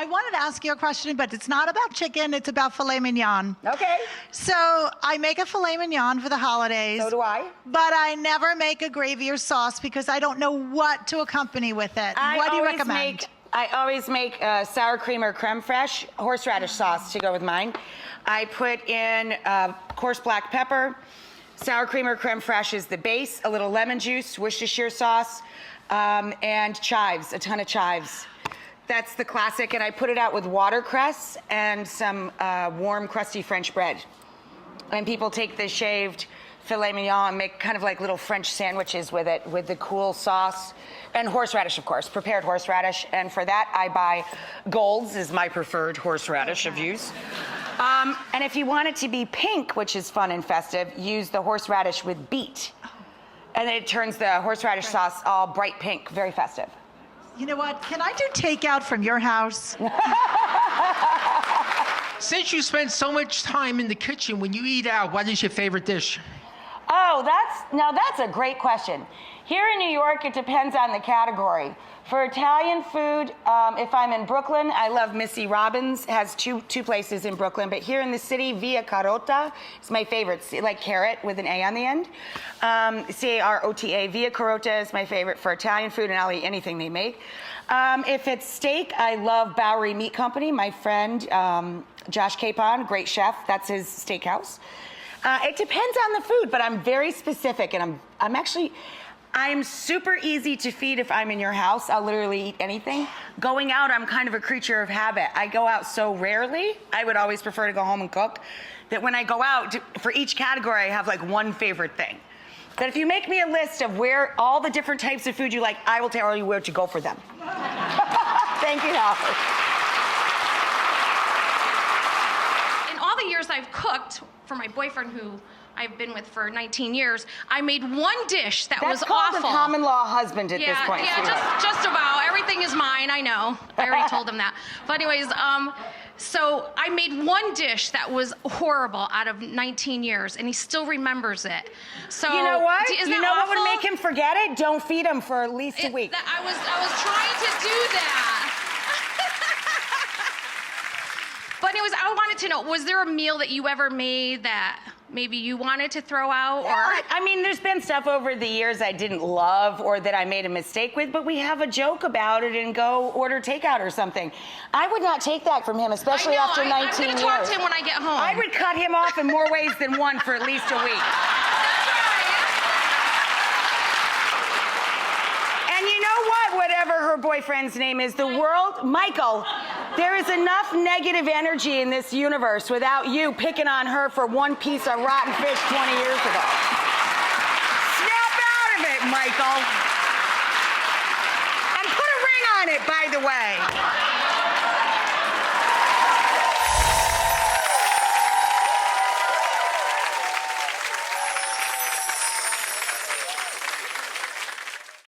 wanted to ask you a question, but it's not about chicken. It's about filet mignon. Okay. So I make a filet mignon for the holidays. So do I. But I never make a gravy or sauce because I don't know what to accompany with it. What do you recommend? I always make sour cream or creme fraiche, horseradish sauce to go with mine. I put in coarse black pepper. Sour cream or creme fraiche is the base, a little lemon juice, Worcestershire sauce, and chives, a ton of chives. That's the classic, and I put it out with watercress and some warm, crusty French bread. And people take the shaved filet mignon and make kind of like little French sandwiches with it, with the cool sauce. And horseradish, of course, prepared horseradish. And for that, I buy Gold's, is my preferred horseradish of use. And if you want it to be pink, which is fun and festive, use the horseradish with beet. And then it turns the horseradish sauce all bright pink, very festive. You know what? Can I do takeout from your house? Since you spend so much time in the kitchen, when you eat out, what is your favorite dish? Oh, that's a great question. Here in New York, it depends on the category. For Italian food, if I'm in Brooklyn, I love Missy Robbins, has two places in Brooklyn, but here in the city, Via Carota is my favorite, like carrot with an A on the end. C-A-R-O-T-A, Via Carota is my favorite for Italian food, and I'll eat anything they make. If it's steak, I love Bowery Meat Company. My friend, Josh Capon, great chef, that's his steakhouse. It depends on the food, but I'm very specific, and I'm super easy to feed if I'm in your house. I'll literally eat anything. Going out, I'm kind of a creature of habit. I go out so rarely. I would always prefer to go home and cook. That when I go out, for each category, I have like one favorite thing. But if you make me a list of where all the different types of food you like, I will tell you where to go for them. Thank you, Howard. In all the years I've cooked for my boyfriend, who I've been with for 19 years, I made one dish that was awful. That's called a common law husband at this point. Yeah, just about. Everything is mine, I know. I already told him that. But anyways, so I made one dish that was horrible out of 19 years, and he still remembers it. So you know what? Is you that know awful? what would make him forget it? Don't feed him for at least a week. I was trying to do that. But anyways, I wanted to know, was there a meal that you ever made that maybe you wanted to throw out? Or I mean, there's been stuff over the years I didn't love or that I made a mistake with, but we have a joke about it and go order takeout or something. I would not take that from him, especially after 19 years. I'm going to talk to him when I get home. I would cut him off in more ways than one for at least a week. And you know what? Whatever her boyfriend's name is, the world, Michael, there is enough negative energy in this universe without you picking on her for one piece of rotten fish 20 years ago. Snap out of it, Michael. And put a ring on it, by the way.